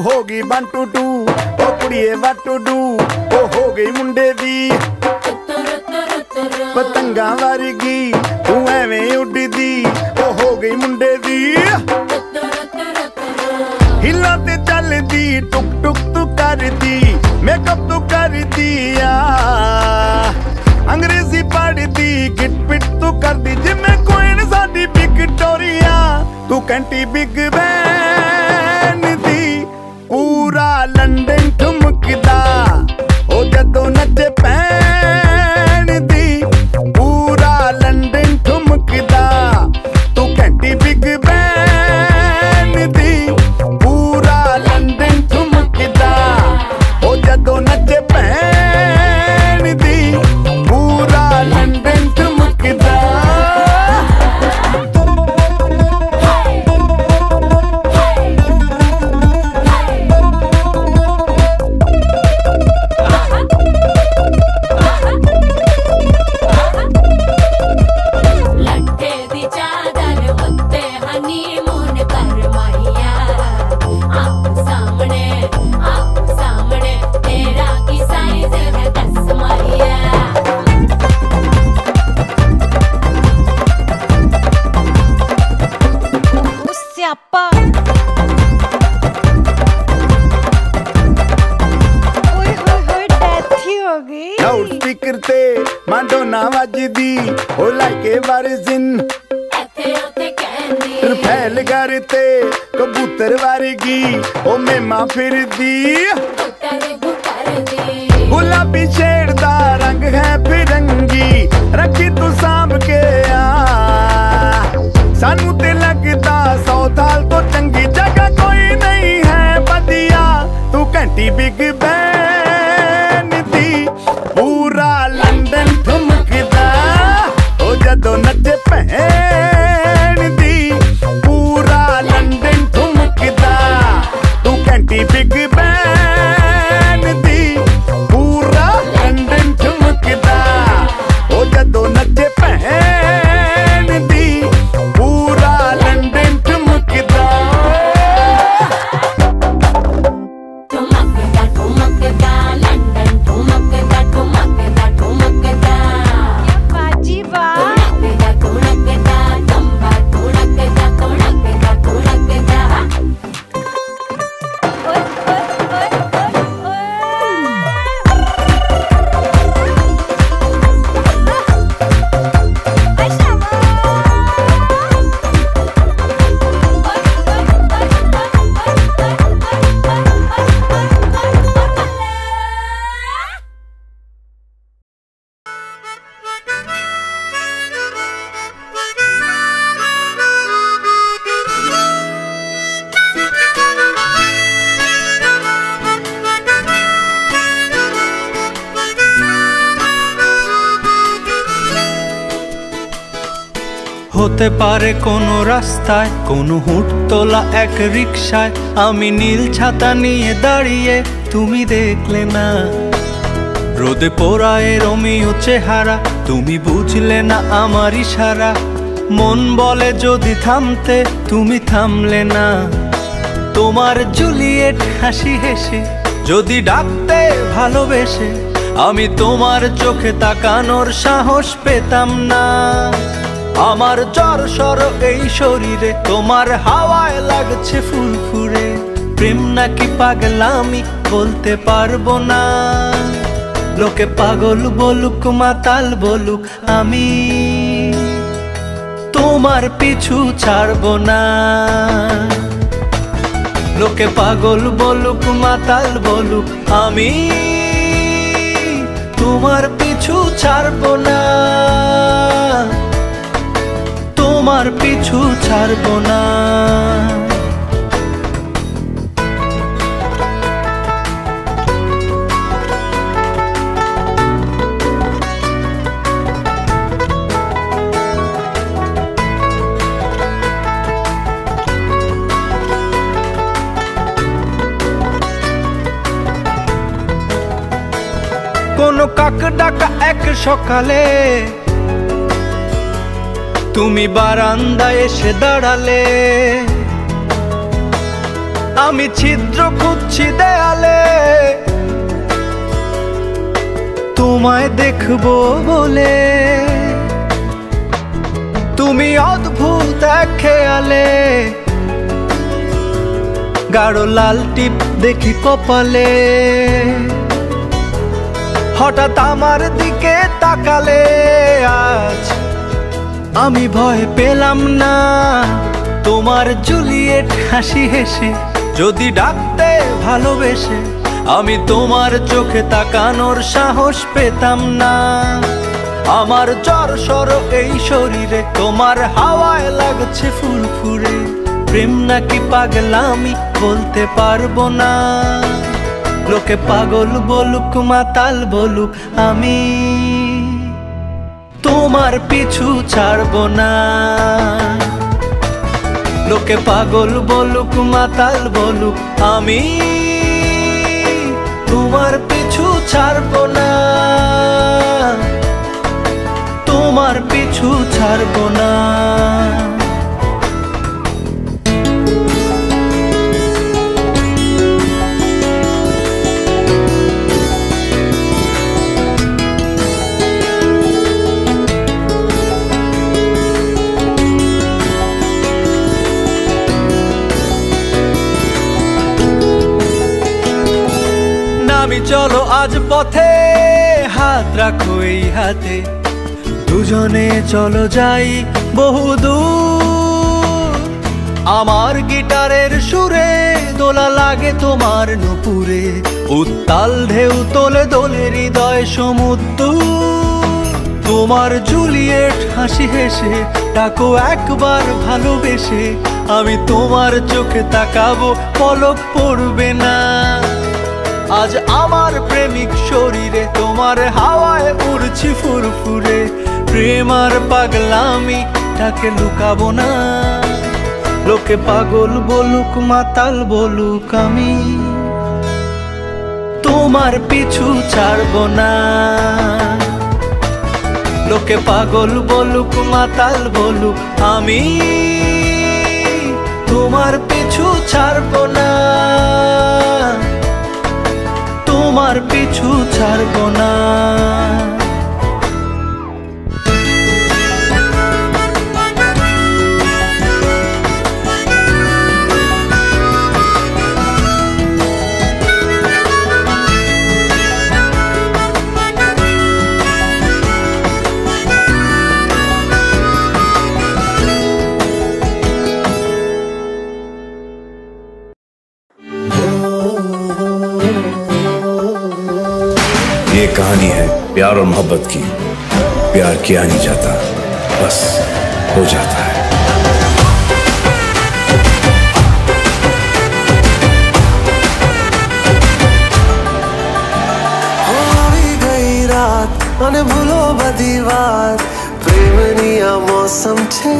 होगी 1 2 2 ओ कुड़िए what to do ओ हो गई मुंडे दी पतंगा वर्गी तू एवें उड़दी ओ हो गई मुंडे दी हिला ते चलदी टुक टुक तू करदी मेकअप तू करदी अंग्रेजी पढ़दी गिट पिट तू करदी जिम्मे कोइन साडी विक्टोरिया तू कैंटी बिग बैन दी पूरा लंदन ठुमकदा ओ जदों नचे पैन दी पूरा लंदन ठुमकदा तू कैंटी बिग बैन दी पूरा लंदन ठुमकदा ओ जदों नचे पैन दी पूरा लंदन ठुमकदा लाउड स्पीकर ते माडोना वजदी ओ लाइके वर्जिन फैल करते कबूतर वर्गी ओ मेमा फिरदी गुलाबी शेड दा रंग है फिरंगी रखी तू सांभ के सानू ते लगदा 100 साल तो चंगी जगह कोई नहीं है बदिया तू घंटी बिग बैन दी पूरा लंदन ठुमकदा ओ जदों नचे भैन दी पूरा लंदन ठुमकदा तू घंटी बिग बैन दी पूरा लंदन ठुमकदा ओ जदों नचे भैन दी पूरा लंदन ठुमकदा ठुमकदा लंदन ठुमकदा ठुमकदा ठुमकदा बाजी वाह ठुमकदा तंबा ठुमकदा ठुमकदा ठुमकदा হতে পারে কোনো রাস্তায় কোনো হুট তোলা এক রিকশায় আমি নীল ছাতা নিয়ে দাঁড়িয়ে তুমি দেখলে না রোদে পোড়ায় রোমিও চেহারা তুমি বুঝলে না আমার ইশারা মন বলে যদি থামতে তুমি থামলে না তোমার জুলিয়েট হাসি হেসে যদি ডাকতে ভালোবেসে আমি তোমার চোখে তাকানোর সাহস পেতাম না আমার জ্বর সর এই শরীরে তোমার হাওয়ায় লাগছে ফুরফুরে প্রেম নাকি পাগলামি বলতে পারবো না লোকে পাগল বলুক মাতাল বলুক আমি তোমার পিছু ছাড়বো না লোকে পাগল বলুক মাতাল বলুক আমি তোমার পিছু ছাড়বো না তোমার পিছু ছাড়বো না কোনো কাক ডাকা এক সকালে তুমি বারান্দায় এসে দাঁড়ালে আমি ছিদ্র খুঁজছি দেয়ালে তোমায় দেখবো বলে। তুমি অদ্ভুত এক খেয়ালে, গাঢ় লাল টিপ দেখি কপালে। হঠাৎ আমার দিকে তাকালে আজ আমি ভয় পেলাম না তোমার জুলিয়েট হাসি হেসে। যদি ডাকতে ভালোবেসে আমি তোমার চোখে তাকানোর সাহস পেতাম না। আমার জ্বর সর এই শরীরে তোমার হাওয়ায় লাগছে ফুরফুরে। প্রেম নাকি পাগলামি বলতে পারবো না। লোকে পাগল বলুক মাতাল বলুক আমি তোমার পিছু ছাড়বো না। লোকে পাগল বলুক মাতাল বলুক আমি তোমার পিছু ছাড়বো না। তোমার পিছু ছাড়বো না। নামি চলো আজ পথে, হাত রাখো এই হাতে। দুজনে চলো যাই বহুদূর। আমার গিটারের সুরে দোলা লাগে তোমার নুপুরে। উত্তাল ঢেউ তোলে দোলে হৃদয় সমুদ্র। তোমার জুলিয়েট হাসি হেসে ডাকো একবার ভালোবেসে। আমি তোমার চোখে তাকাবো পলক পড়বে না। আজ আমার প্রেমিক শরীরে তোমার হাওয়ায় উড়ছি ফুরফুরে। প্রেম আর পাগলামি তাকে লুকাবো না। লোকে পাগল বলুক মাতাল বলুক আমি তোমার পিছু ছাড়বো না। লোকে পাগল বলুক মাতাল বলুক আমি তোমার পিছু ছাড়বো না। তোমার পিছু ছাড়বো না। ये कहानी है प्यार और मोहब्बत की। प्यार किया नहीं जाता, बस हो जाता है। આવી ગઈ રાત અને ભૂલો બધી વાત। પ્રેમની આ મૌસમ છે।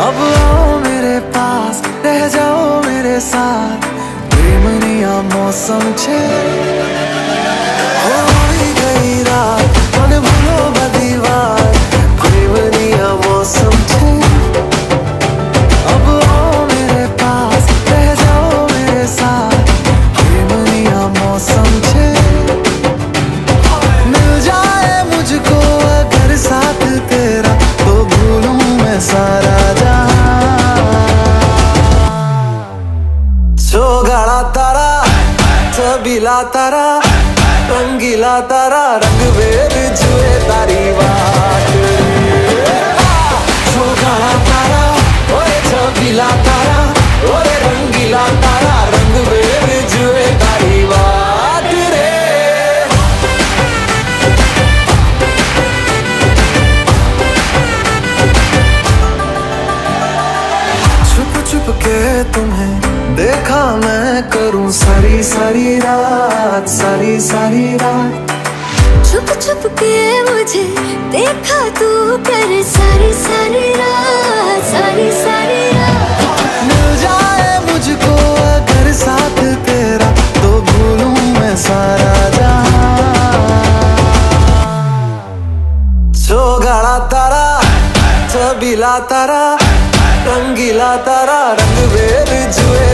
अब आओ मेरे पास, रह जाओ मेरे साथ। प्रेमनी आ मौसम छे। આવી ગઈ રાત અને ભૂલો બધી વાત। પ્રેમની આ મૌસમ છે। अब आओ मेरे पास, रह जाओ मेरे साथ। प्रेमनी आ मौसम छे। मिल जाए मुझको अगर साथ तेरा, तो भूलूं मैं सारा गाड़ा तारा, छबीला तारा, रंगीला तारा, रंग बेर जुए तारी बात। गाड़ा तारा, ओए छबीला तारा, ओए रंगीला तारा, रंग बेर जुए तारी बात रे। छुप छुप के तुम्हें देखा मैं करूं सारी सारी रात, सारी सारी रात। छुप छुप के मुझे देखा तू कर सारी सारी रात, सारी सारी रात। मिल जाए मुझको अगर साथ तेरा, तो भूलूं मैं सारा जहां। सो गाड़ा तारा, छबीला तारा, रंगीला तारा, रंग बेर जुए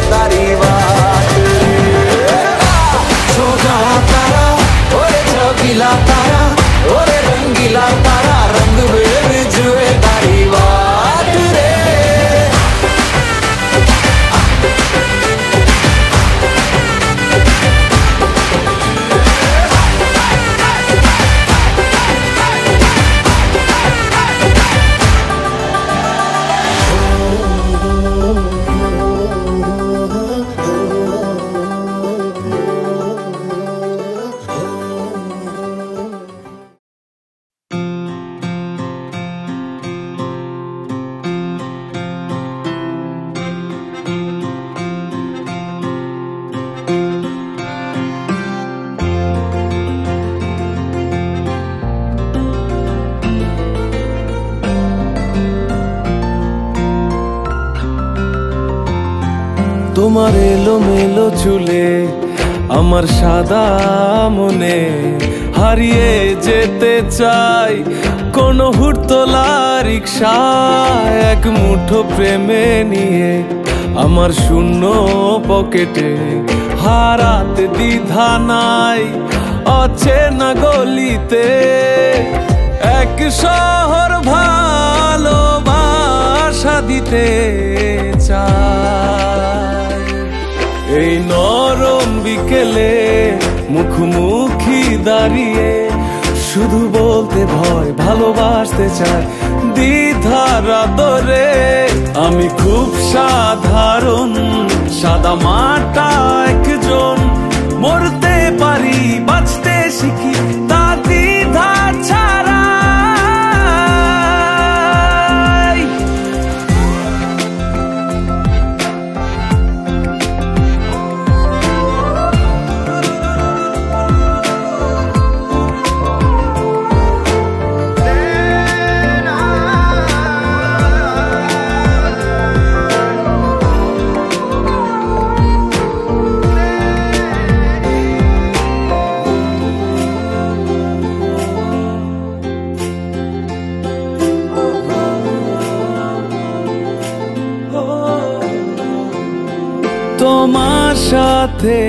তোমার এলোমেলো চুলে আমার সাদা মনে হারিয়ে যেতে চাই কোন হুড়তোলা রিকশায় এক মুঠো প্রেমে নিয়ে আমার শূন্য পকেটে হারাতে দ্বিধা নাই অচেনা গলিতে এক শহর ভালোবাসা দিতে চাই এই নরম বিকেলে মুখোমুখি দাঁড়িয়ে শুধু বলতে ভয় ভালোবাসতে চাই দ্বিধার আদরে আমি খুব সাধারণ সাদা মাটা একজন মরতে পারি বাঁচতে শিখি তা দ্বিধা ছাড়া তোমার সাথে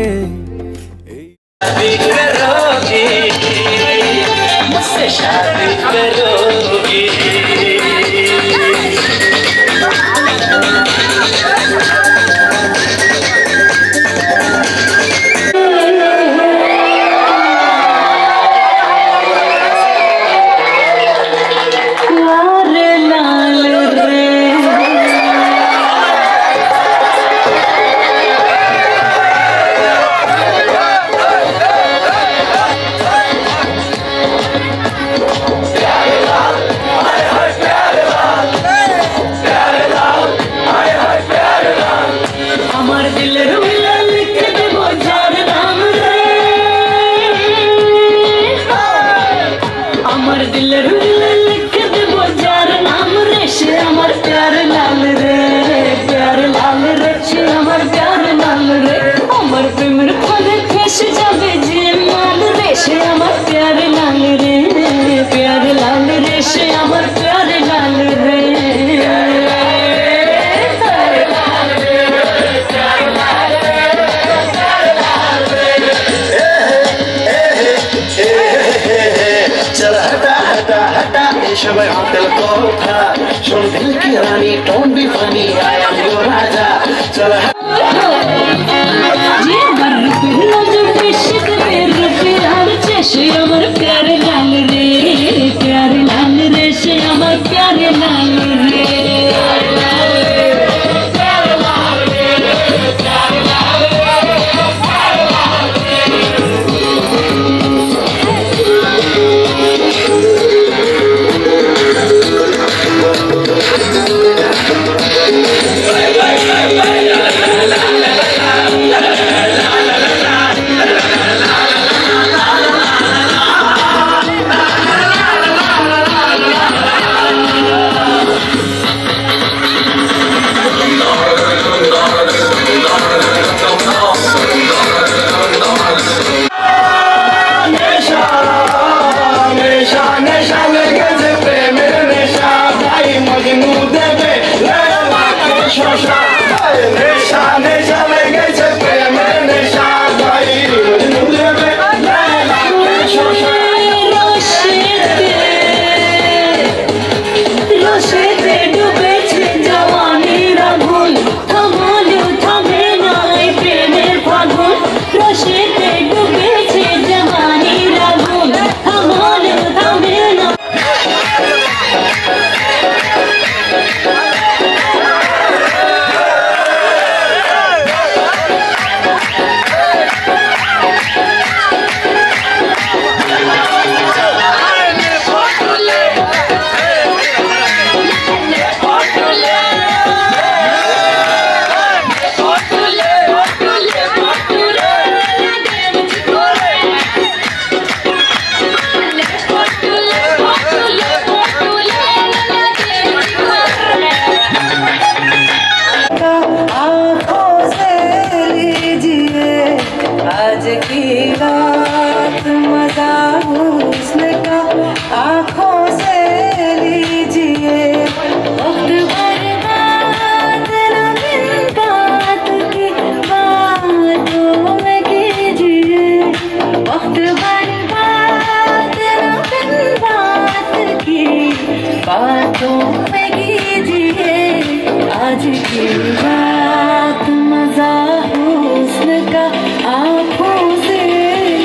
रात मजा हुस्न का आँखों से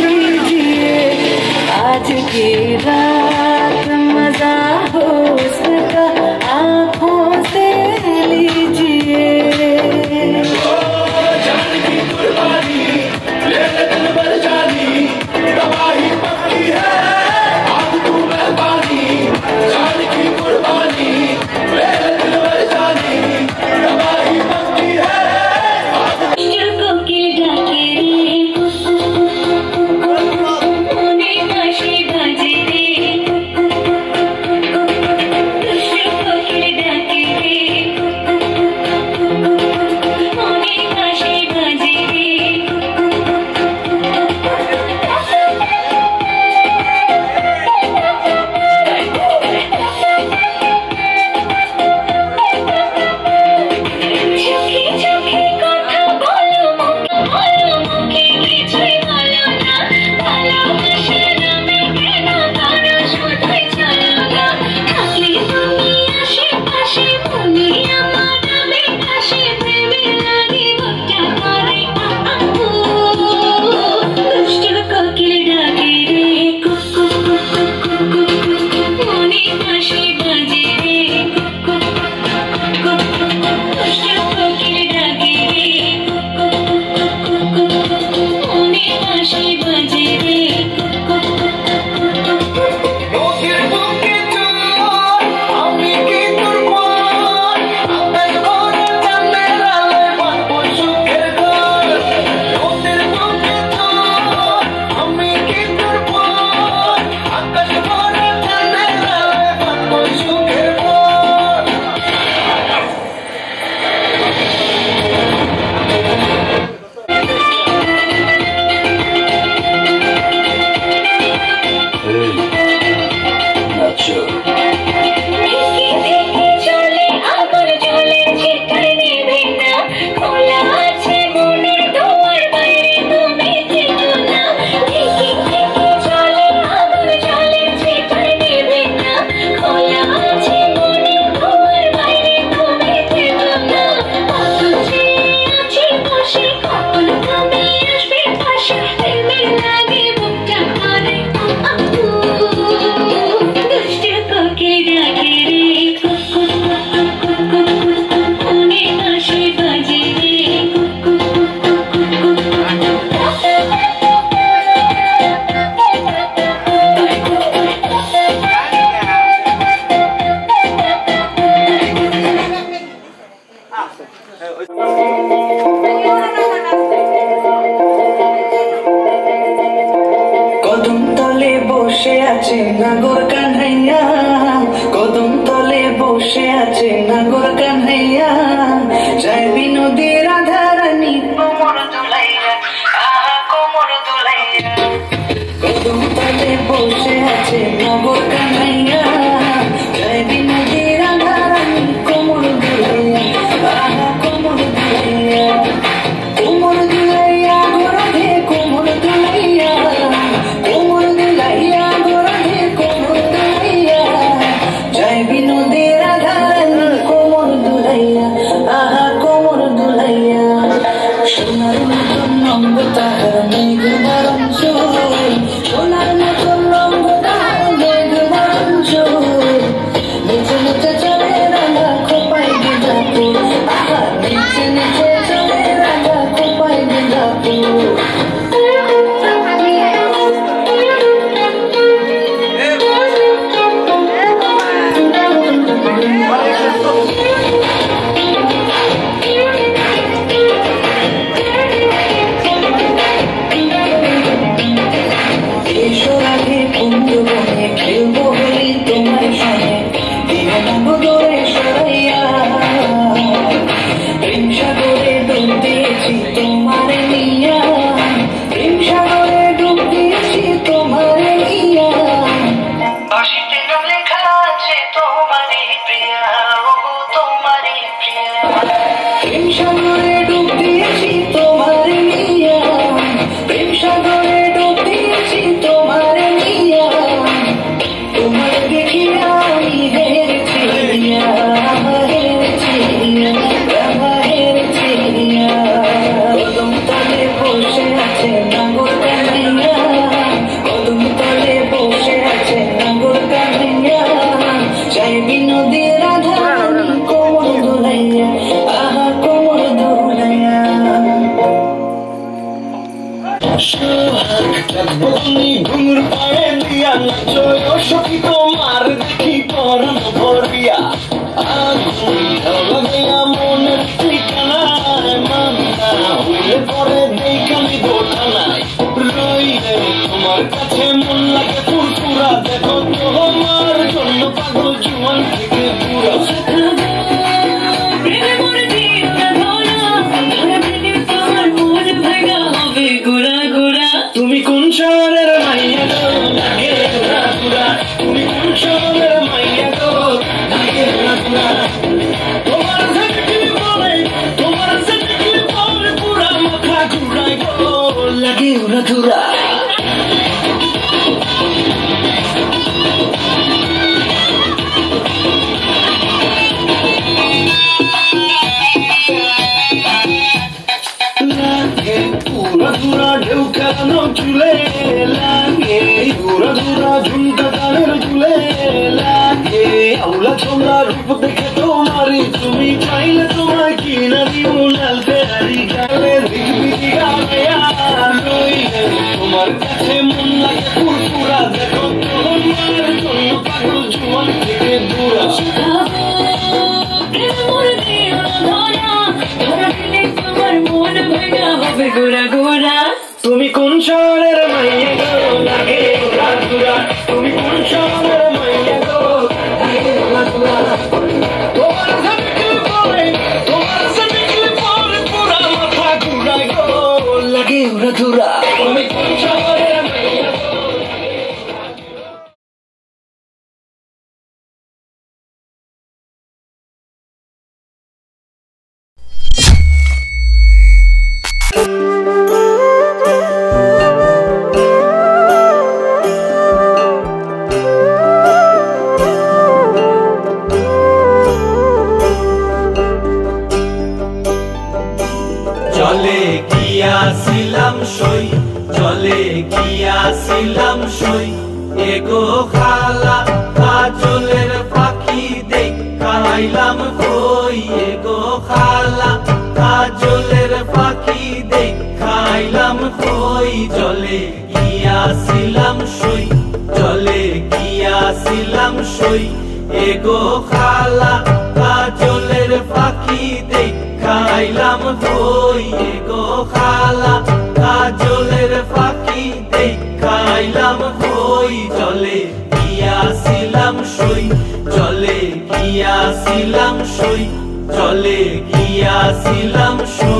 लीजिए, आज की रात मजा हुस्न का आँखों से लीजिए। কদম তলে বসে আছে নাগর কানহাইয়া, কদম তলে বসে আছে নাগর কানহাইয়া, যায় বিনোদী রাধারানী কোমর দুলাইয়া, আহা কোমর দুলাইয়া। কদম তলে বসে আছে নাগর কানহাইয়া, যায় বিনোদী রাধারানী কোমর দুলাইয়া, আহা কোমর দুলাইয়া। কোমর দুলাইয়া গোরাধে কোমর দুলাইয়া, কোমর দুলাইয়া গোরাধে কোমর দুলাইয়া, যায় বিনোদী রাধারানী কোমর দুলাইয়া, আহা কোমর দুলাইয়া। সোনার মতন রঙ তাহার মেঘ বরণ চোর, সোনার মতন রঙ তাহার মেঘ বরণ চোর, নিচে নিচে চলে রাঙা খোপায় বিজাপুর, আহা নিচে নিচে চলে রাঙা খোপায় বিজাপুর। খেলবো বলি তোমার সঙ্গে, দিও না বদরে সরাইয়া, প্রেম সাগরে ডুব দিয়েছি তোমার নিয়া, প্রেম সাগরে ডুব দিয়েছি তোমার নিয়া। বাঁশিতে নাম লেখা আছে তোমারই প্রিয়া, ওগো তোমারই প্রিয়া, প্রেম সাগরে ডুব দিয়েছি তোমার নিয়া, প্রেম সাগরে ডুব দিয়েছি তোমার নিয়া। তোমার দেখিয়া আমি হেরেছি, হেরেছি, বন্ধনি ঘুঙুর পায়ে দিয়া নাচো সখী তোমার দেখি পরাণ ভরিয়া আগুন লাগাইয়া মনের ঠিকানায় মান্না হইলে পরে দেখানি গোঠানায় রইলে তোমার কাছে মন লাগে ফুরফুরা দেখো তোমার জন্য পাগল জুয়ান থেকে পুরা তুমি কোন শহরের মাইয়া গো লাগে ঘুরা ঘুরা তুমি কোন শহরের মাইয়া গো লাগে ঘুরা ঘুরা তোমার জিন্দগি বলে পুরা মাথা ঘুরাই গো লাগে ঘুরা ঘুরা ঘুরা ঘুরা ঢেউ খেলানো চুলে লাগে ঘুরা ঘুরা ঝুমকা কানের চুলে লাগে আউলা ছোমরা রূপ দেখে তোমারি তুমি চাইলে তোমার কিনা দিও লাল ফেরারি গালে দিগবিগি গাবে আর রইলে তোমার কাছে মন লাগে ফুরফুরা দেখো তোমার জন্য পাগল জুয়ান থেকে দূরা ঘুরা ঘুরা তুমি কোন শহরের মাইয়া গো লাগে ঘুরা ঘুরা তুমি কোন শহরের মাইয়া গো লাগে ঘুরা ঘুরা তোমার জিন্দগি বলে পুরা মাথা ঘুরাই গো লাগে ঘুরা ঘুরা তুমি কোন শহরের মাইয়া গো। জলে গিয়াছিলাম সই জলে গিয়াছিলাম সই এগো খালা কাজলের পাখি দেখাইলাম কই এগো খালা কাজলের পাখি দেখাইলাম কই জলে গিয়াছিলাম সই জলে গিয়াছিলাম সই এগো খালা কাজলের পাখি দেখাইলাম কই এগো খালা কাজলের পাখি দেখাইলাম কই জলে গিয়াছিলাম সই জলে গিয়াছিলাম সই জলে গিয়াছিলাম সই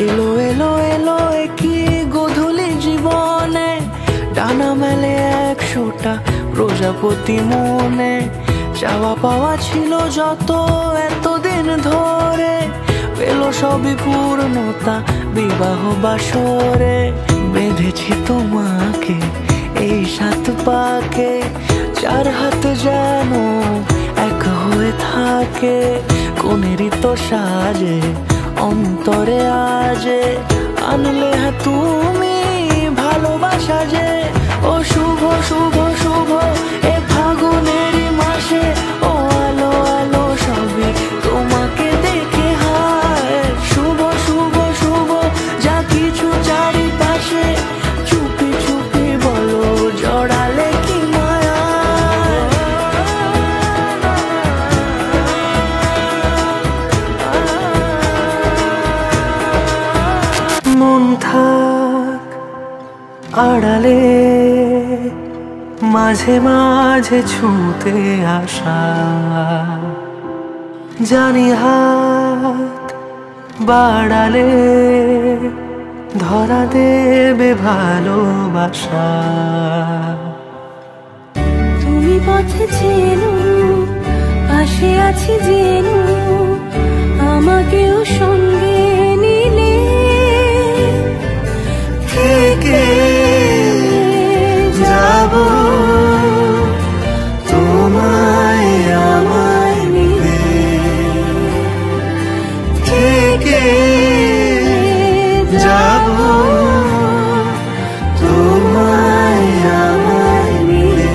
এলো এলো এলো কি গোধূলি জীবনে ডানা মেলে 100টা প্রজাপতি মনে চাওয়া পাওয়া ছিল যত এতদিন ধরে পেল সবই পূর্ণতা বিবাহ বাসরে। বেঁধেছি তোমাকে এই 7 পাকে, 4 হাত যেন এক হয়ে থাকে। কোনেরই তো সাজে অন্তরে আজে আনলে হ্যাঁ তুমি ভালোবাসা যে। ও শুভ শুভ শুভ এ ফাগুনেরই মাসে, ও আলো আলো সবই তোমাকে দেখে হায়। শুভ শুভ শুভ যা কিছু চারিপাশে, চুপি চুপি বলো জড়ালে কি মায়া। মন থাক আড়ালে, মাঝে মাঝে ছুঁতে আসা। জানি হাত বাড়ালে ধরা দেবে ভালোবাসা। তুমি পথে চেনো, পাশে আছি জেনো, আমাকেও সঙ্গে নিলে থেকে যাব তোমায় আমায় মিলে। থেকে যাব তোমায় আমায় মিলে।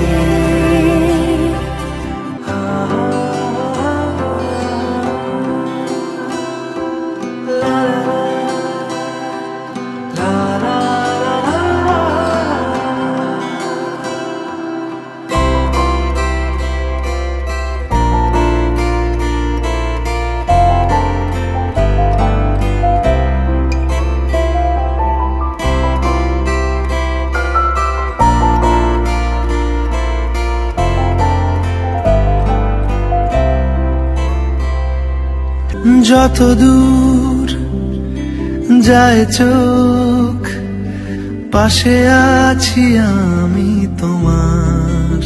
যত দূর যায় চোখ, পাশে আছি আমি তোমার।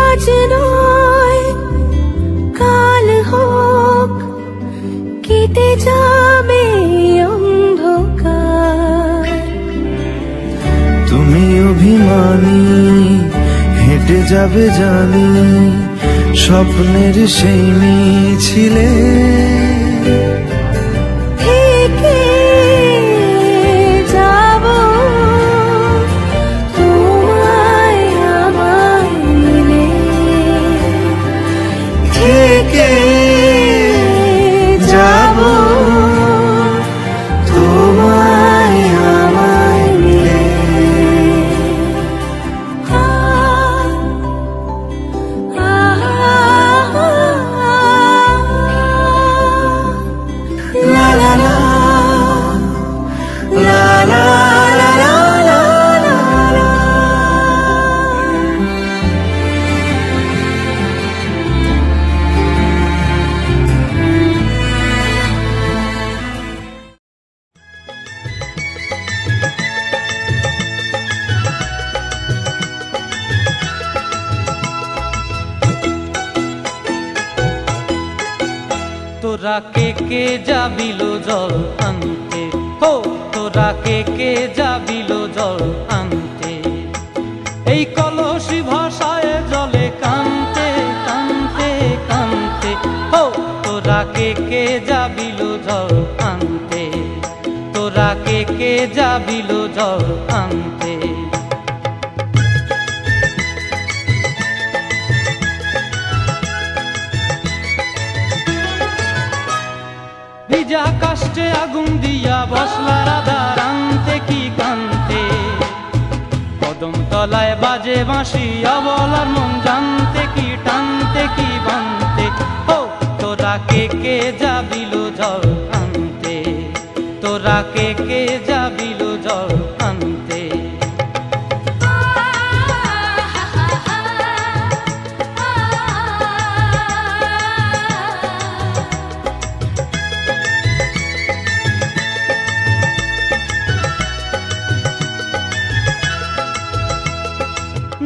আজ নয় কাল হোক, কেটে যাবে অন্ধকার। তুমি অভিমানী হেঁটে যাবে জানি, স্বপ্নের সেই মিছিলে। থেকে যাব তোমায় আমায় মিলে। থেকে যাব তোমায় আমায় মিলে। La la la la la la la la la. তোরা কে যাবিল জল আনতে, হো তোরা কে যাবিল জল আনতে। এই কলসি ভাষায় জলে কানতে কানতে কানতে, হো তোরা কে যাবিল জল আনতে। তোরা কে যাবিল জল আনতে। ভিজা কাষ্টে আগুন দিয়া বসলা রাধা রান্তে কি কান্তে। কদম তলায় বাজে বাঁশি অবলার মন জানতে কি টানতে কি বানতে। হো তোরা কে যাবিল জল আনতে। তোরা কে যাবিল জল আনতে।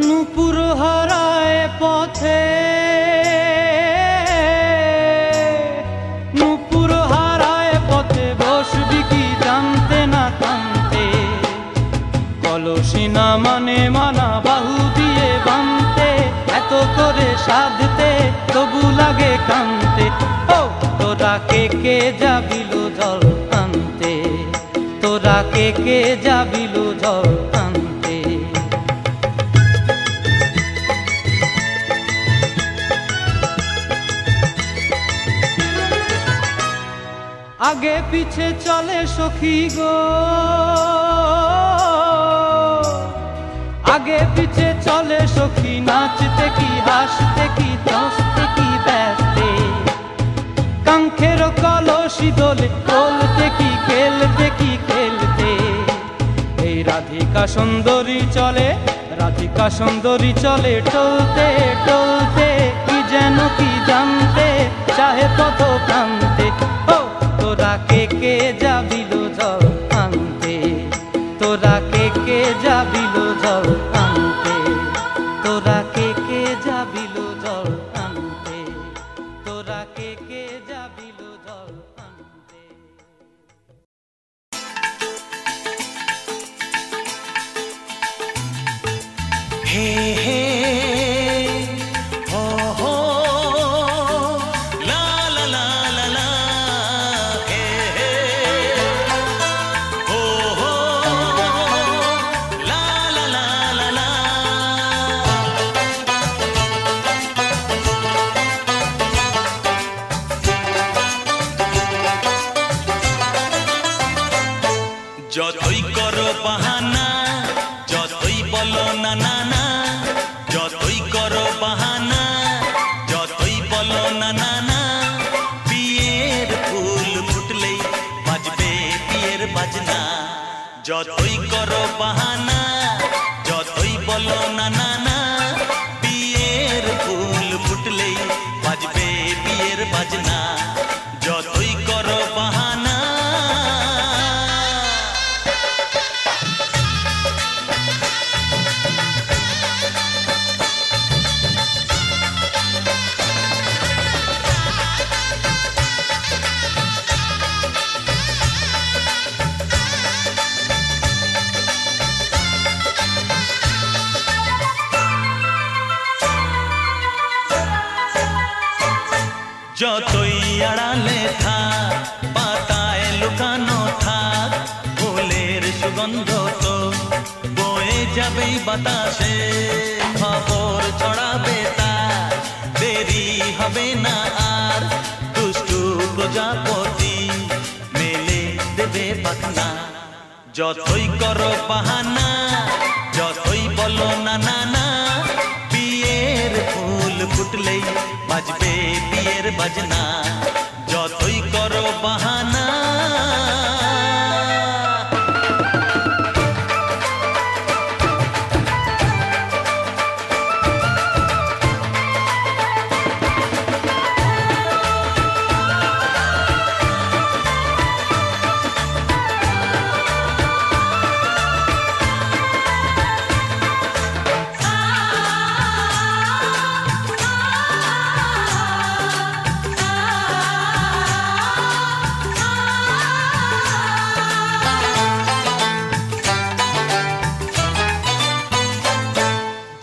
নূপুর হারায় পথে কান্তে। ও তোরা কে যাবিল জল আনতে, তোরা কে যাবিল জল আনতে। আগে পিছে চলে সখী গো, আগে পিছে চলে সখী, নাচতে কি হাসতে কি দোস্তে কি ব্যস্তে, কাঙ্ক্ষের কলসি দোলে বলতে কি খেলতে কি খেলতে। এই রাধিকা সুন্দরী চলে, রাধিকা সুন্দরী চলে টলতে টলতে, কি যেন কি জানতে চাহে পথ প্রান্তে। ও তোরা কে যাবিল জল আনতে, তোরা কে যাবিল জল আনতে, তোরা কে যাবিল জল আনতে, তোরা কে যাবিল জল আনতে। হে হে হো হো লা লা লা লা লা, হে হে হো হো লা লা লা লা লা। যতই করো বাহানা, যতই বলো না না না, যতই করো বাহানা, যতই বলো না না না, বিয়ের ফুল ফুটলেই বাজবে বিয়ের বাজনা। যতই করো বাহানা, যতই বলো না না না, বিয়ের ফুল ফুটলেই বাজবে বিয়ের বাজনা। যতই করো বাহানা। যতই আড়ালে থাক, পাতায় লুকানো থাক, ফুলের সুগন্ধ তো বয়ে যাবেই বাতাসে। খবর ছড়াবে তার, দেরি হবে না আর, দুষ্টু প্রজাপতি মেলে দেবে পাখনা। যতই করো বাহানা, যতই বলো না না না, বিয়ের ফুল ফুটলেই বাজবে বিয়ের বাজনা। যতই করো বাহানা।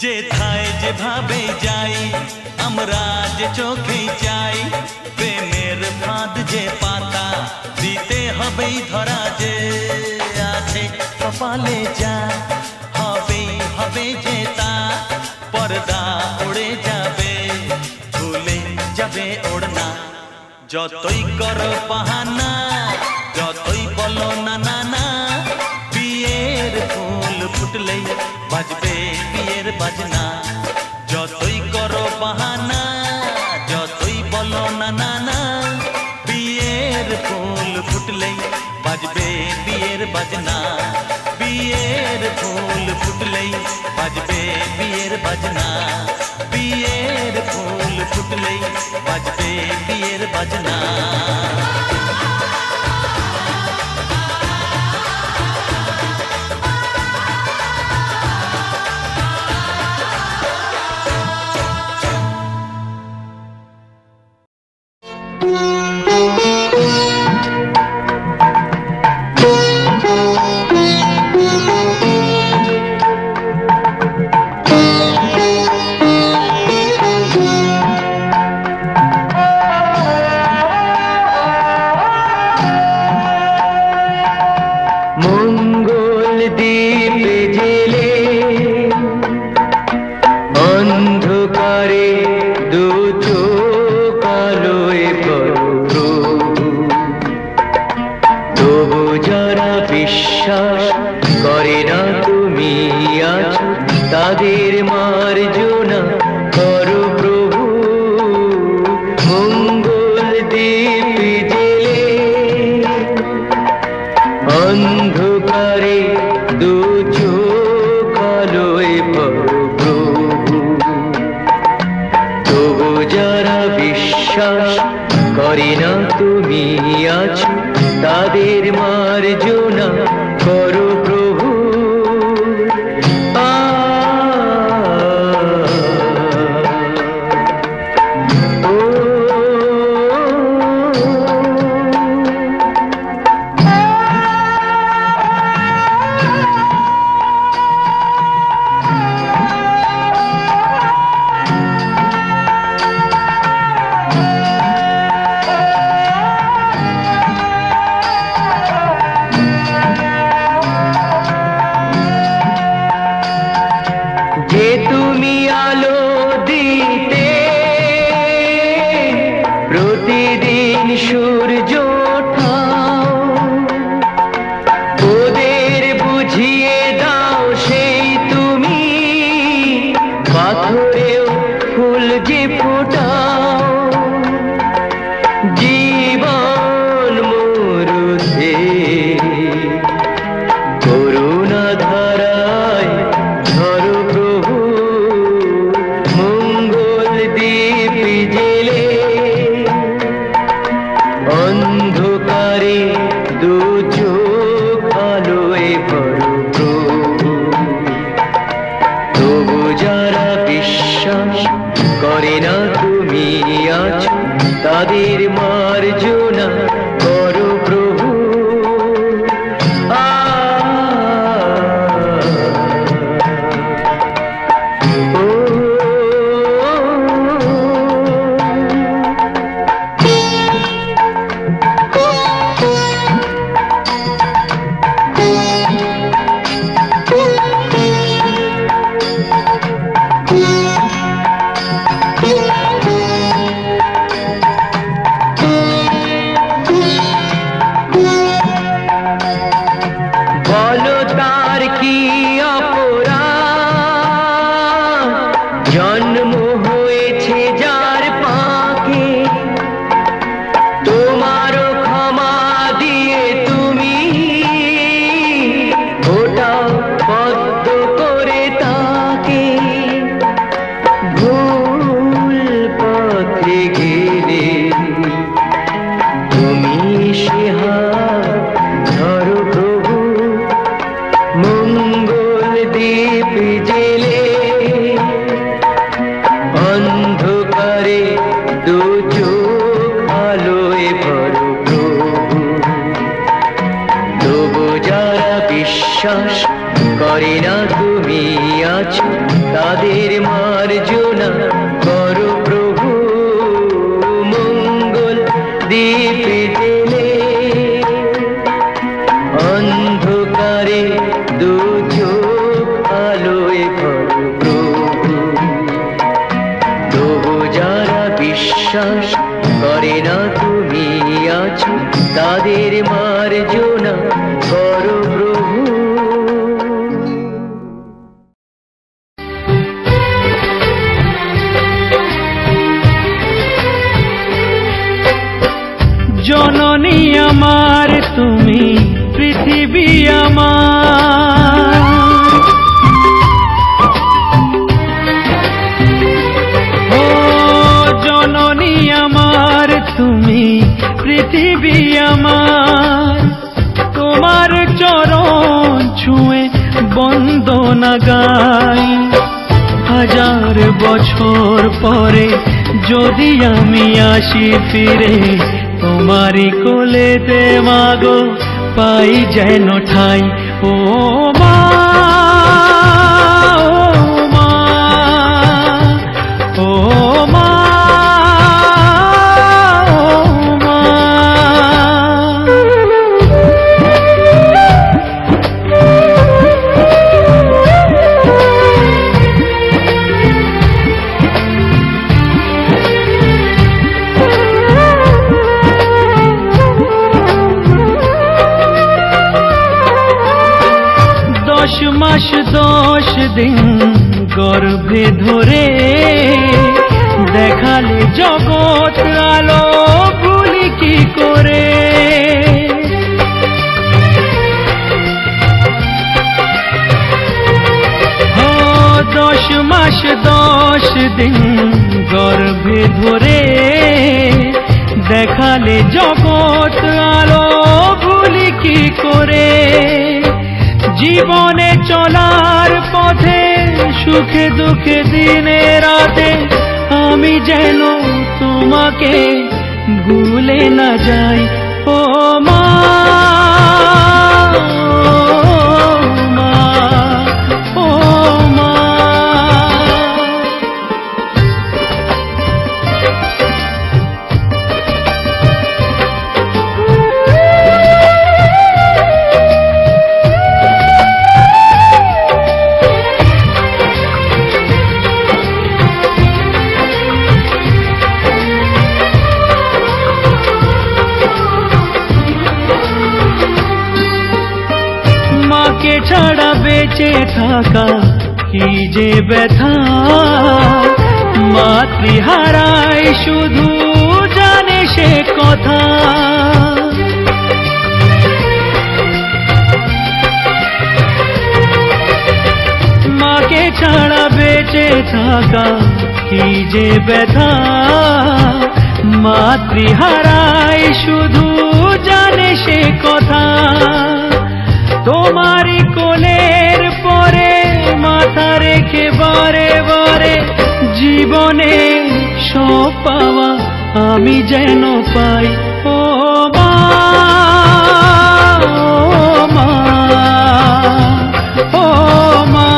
যেথায় যেভাবে যাই আমরা যে চোখেই চাই, প্রেমের ফাঁদ যে পাতা দিতে হবেই ধরা, যে আছে কপালে যা হবেই হবে যে তা, পর্দা উড়ে যাবে ভুলে যাবে ওড়না। যতই করো বাহানা, যতই বলো না না না, বিয়ের ফুল ফুটলেই বাজবে বিয়ের বাজনা। যতই করো বাহানা, যতই বলো না না না, বিয়ের ফুল ফুটলেই বাজবে বিয়ের বাজনা। বিয়ের ফুল ফুটলেই বাজবে বিয়ের বাজনা। বিয়ের ফুল ফুটলেই বাজবে বিয়ের বাজনা। বিশ্বাস করে না তুমি আছো তাদের মার্জনা করো প্রভু। যে তুমি আলো দিতে প্রতিদিন সূর্য ওঠাও, ওদের বুঝিয়ে দাও সেই তুমি পাথরেও ফুল যে ফোটাও। জীবন মরুতে করুণা ধারায় ধরো প্রভু, মঙ্গল দ্বীপ জেলে অন্ধকারে দু চোখ আলোয় ভরো প্রভু। তবু যারা বিশ্বাস করে না তুমি আছো তাদের মার্জনা করো প্রভু। বলো তার কি অপরাধ, জন্ম হয়েছে যার পাকে, তোমারও ক্ষমা দিয়ে তুমি ওটাও বদ্ধ করে তাকে। ভুল পথে গেলে তুমি সে হাত ধরো প্রভু, মঙ্গল দ্বীপ জেলে অন্ধকারে দু চোখ আলোয় ভরো প্রভু। তবু যারা বিশ্বাস করে না তুমি আছো তাদের মার্জনা করো প্রভু, মঙ্গল দ্বীপ জেলে অন্ধকারে দু চোখ আলোয় ভরো প্রভু। তবু যারা বিশ্বাস করে না তুমি আছো তাদের মার্জনা করো প্রভু। জননী আমার তুমি পৃথিবী আমার, ও জননী আমার তুমি পৃথিবী আমার, তোমার চরণ ছুঁয়ে বন্দনা গাই। হাজার বছর পরে যদি আমি আসি ফিরে তোমারি কোলেতে মাগো পাই যেন ঠাই। ও মা, ও মা, ও মা, ও মা। মাস 10 দিন গর্ভে ধরে দেখালে জগৎ আলো ভুলি কি করে। 10 মাস 10 দিন গর্ভে ধরে আড়ালে জগৎ আলো ভুলি কি করে। জীবনে চলার পথে সুখে দুঃখে দিনে রাতে আমি যেন তোমাকে ভুলে না যাই। ও মা, ও মা, মাকে ছাড়া বেঁচে থাকা কি যে ব্যথা, মাতৃহারাই শুধু জানে সে কথা। মাকে ছাড়া বেঁচে থাকা কি যে ব্যথা, মাতৃহারাই শুধু জানে সে কথা। তোমারি কোলের পরে মাথা রেখে বারে বারে জীবনে সব পাওয়া আমি যেন পাই। ও মা, ও মা, ও মা,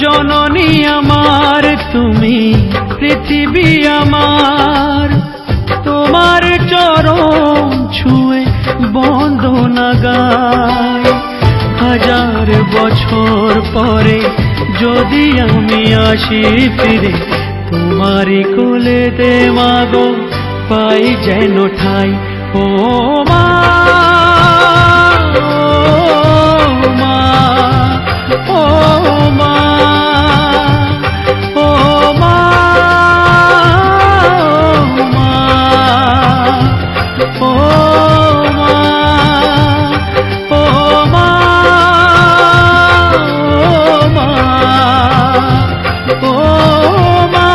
জননী আমার তুমি, পৃথিবী আমার, তোমার চরণ ছুঁয়ে বন্দনা গাই। হাজার বছর পরে যদি আমি আসি ফিরে তোমারি কোলেতে মাগো, পাই যেন ঠাই। ও মা, ও মা, ও মা, ও মা, ও মা, ও মা, ও মা।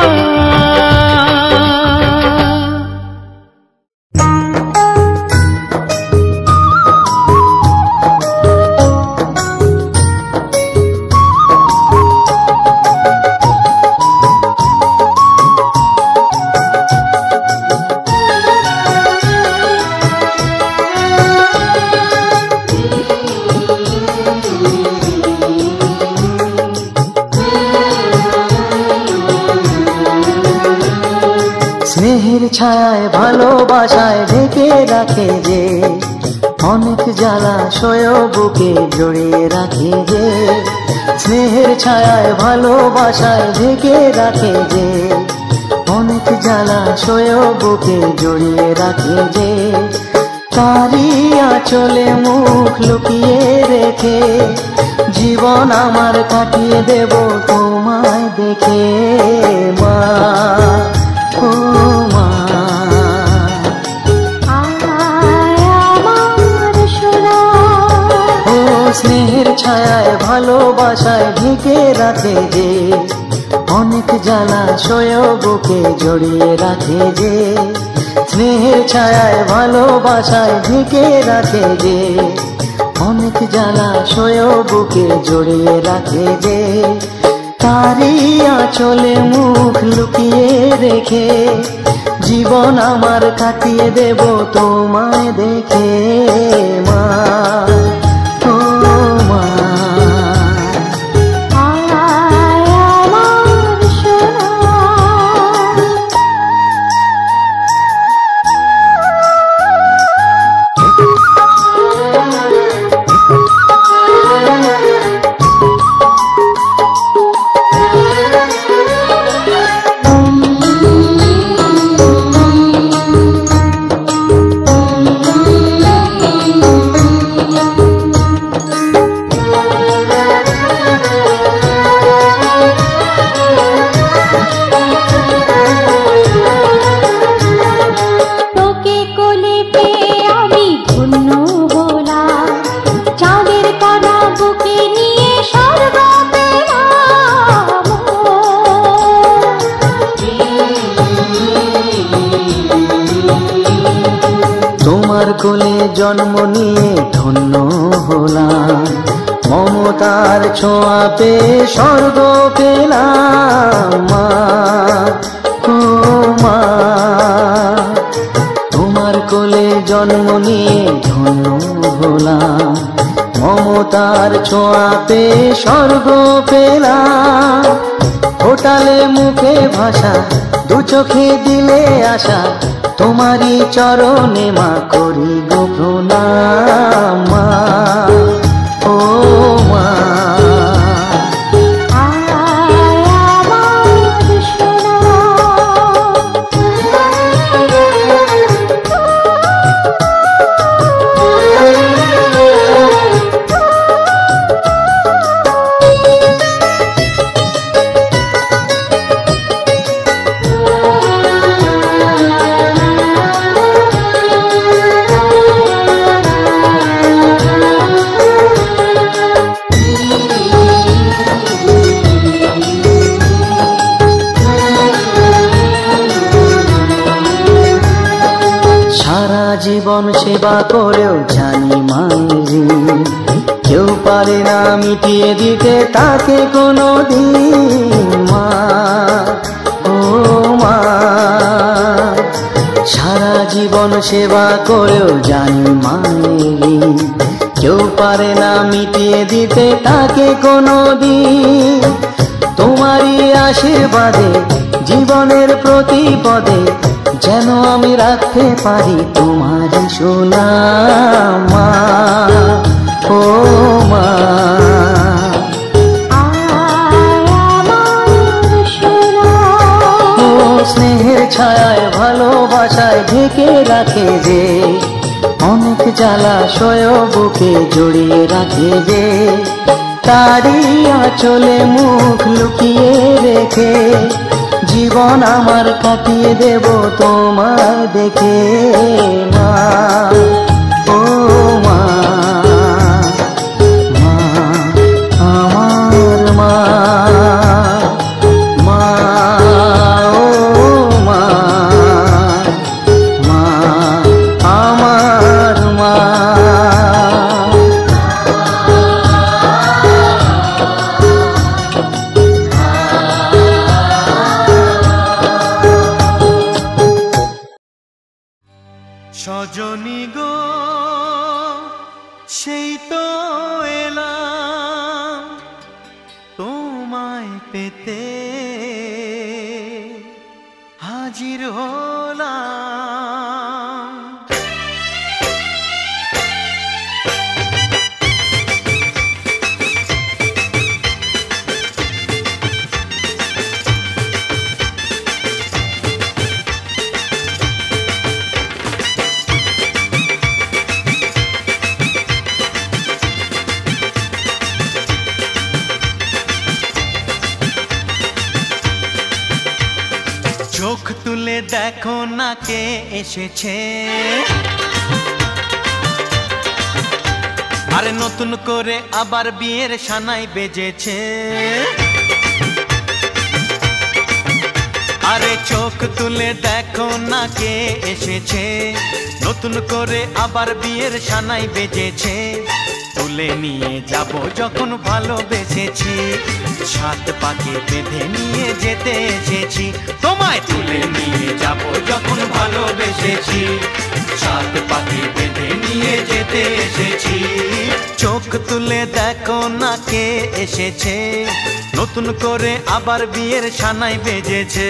স্নেহের ছায়ায় ভালোবাসায় ঢেকে রাখে যে, অনেক জ্বালাশয় বুকে জড়িয়ে রাখে যে। স্নেহের ছায়ায় ভালোবাসায় ঢেকে রাখে যে, অনেক জ্বালাশয় বুকে জড়িয়ে রাখে যে। তারি আঁচলে মুখ লুকিয়ে রেখে জীবন আমার কাটিয়ে দেব তোমায় দেখে। মা, ও মা, ও স্নেহের ছায়ায় ভালোবাসায় ঢেকে রাখে যে, অনেক জ্বালাশয় বুকে জড়িয়ে রাখে যে। স্নেহের ছায়ায় ভালোবাসায় ঢেকে রাখে যে, অনেক জ্বালাশয় বুকে জড়িয়ে রাখে যে। তারি আঁচলে মুখ লুকিয়ে রেখে জীবন আমার কাটিয়ে দেব তোমায় দেখে। মা, ও মা, তোমার কোলে জন্ম নিয়ে ধন্য হলাম, মমতার ছোঁয়া পেয়ে স্বর্গ পেলাম মা, ও মা। তোমার কোলে জন্ম নিয়ে ধন্য হলাম, মমতার ছোঁয়া পেয়ে স্বর্গ পেলাম। ফোটালে মুখে ভাষা, দু চোখে দিলে আশা, তোমারই চরণে মা করি গো প্রণাম মা, ও মা। জীবন সেবা করেও জানি মায়ের, কেউ পারে না মিটিয়ে দিতে তাকে কোনো দিন মা, ও মা। সারা জীবন সেবা করেও জানি মায়ের, কেউ পারে না মিটিয়ে দিতে তাকে কোনো দিন। তোমারই আশীর্বাদে জীবনের প্রতি পদে যেন আমি রাখতে পারি তোমারই সুনাম মা, ও মা। ও স্নেহের ছায়ায় ভালোবাসায় ঢেকে রাখে যে, অনেক জ্বালাশয় বুকে জড়িয়ে রাখে যে, তারই আঁচলে মুখ লুকিয়ে রেখে জীবন আমার কাটিয়ে দেব তোমার দেখে মা, ও মা, মা আমার মা, মা, ও মা, মা আমার মা। সজনী গো সেই তো এলাম তোমায় পেতে, হাজির হলাম। চোখ তুলে দেখো না কে এসেছে, আরে নতুন করে আবার বিয়ের সানাই বেজেছে। আরে চোখ তুলে দেখো না কে এসেছে, নতুন করে আবার বিয়ের সানাই বেজেছে। তুলে নিয়ে যাব যখন ভালোবেসেছি, সাত পাকে বেঁধে নিয়ে যেতে এসেছি। তোমায় তুলে নিয়ে যাব যখন ভালোবেসেছি, সাত পাকে বেঁধে নিয়ে যেতে এসেছি। চোখ তুলে দেখো না কে এসেছে, নতুন করে আবার বিয়ের সানাই বেজেছে।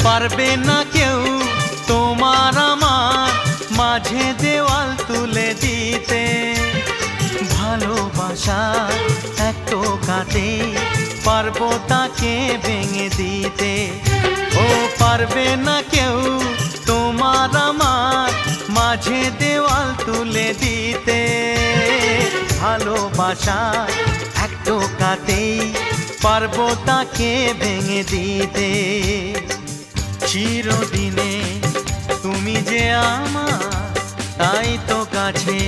পারবে না কেউ তোমার আমার মাঝে দেওয়াল তুলে দিতে, ভালোবাসা এক টোকাতে পারবো তাকে ভেঙে দিতে। ও পারবে না কেউ তোমার আমার মাঝে দেওয়াল তুলে দিতে, ভালোবাসা এক টোকাতেই পারবো তাকে ভেঙে দিতে। চিরদিনে তুমি যে আমার, তাই তো কাছে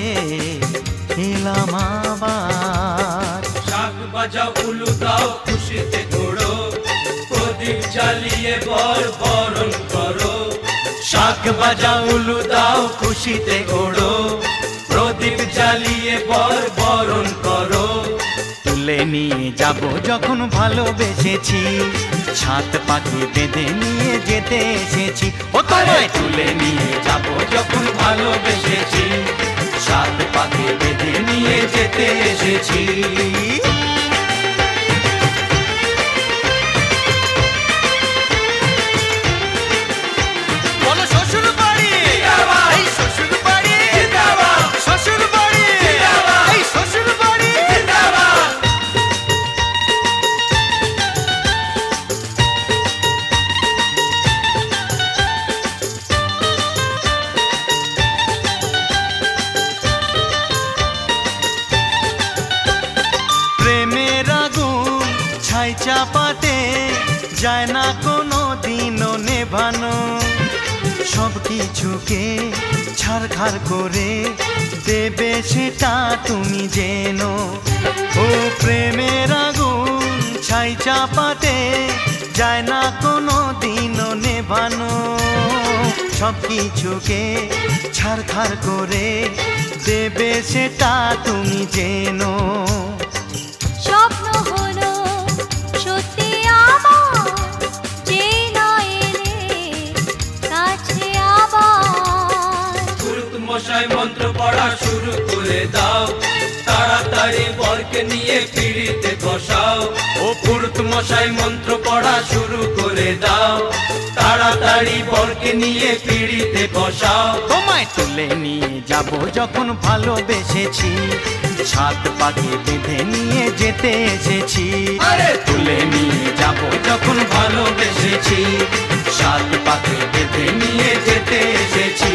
এলাম আবার। শাক বাজাও উলু দাও খুশিতে ঘোড়ো, প্রদীপ জ্বালিয়ে বরণ করো। শাক বাজাও উলু দাও খুশিতে ঘোড়ো, প্রদীপ জ্বালিয়ে বরণ করো। তুলে নিয়ে যাব যখন ভালোবেসেছি, ছাদ পাখি বেঁধে নিয়ে যেতে এসেছি। ও তোমায় তুলে নিয়ে যাব যখন ভালোবেসেছি, ছাদ পাখি বেঁধে নিয়ে যেতে এসেছি। বলো শ্বশুর বাড়ি, এই শ্বশুর বাড়ি, শ্বশুর বাড়ি, এই শ্বশুর বাড়ি। প্রেমের আগুন ছাই চাপাতে যায় না কোনো দিনও নেভানো, সব কিছুকে ছারখার করে দেবে সেটা তুমি জেনো। ও প্রেমের আগুন ছাই চাপাতে যায় না কোনো দিনও নেভানো, সব কিছুকে ছারখার করে দেবে সেটা তুমি জেনো। স্বপ্ন হলো সত্যি আমার, যে না এলে কাছে আবার। পুরুত মশাই মন্ত্র পড়া শুরু করে দাও, তাড়াতাড়ি বরকে নিয়ে পিড়িতে বসাও। ও পুরুত মশাই মন্ত্র পড়া শুরু করে দাও, তাড়াতাড়ি বরকে নিয়ে পিড়িতে বসাও। তোমায় তুলে নিয়ে যাব যখন ভালোবেসেছি, ছাদ পাখি বেঁধে নিয়ে যেতে এসেছি। আরে তুলে নিয়ে যাব যখন ভালোবেসেছি, ছাদ পাখি বেঁধে নিয়ে যেতে এসেছি।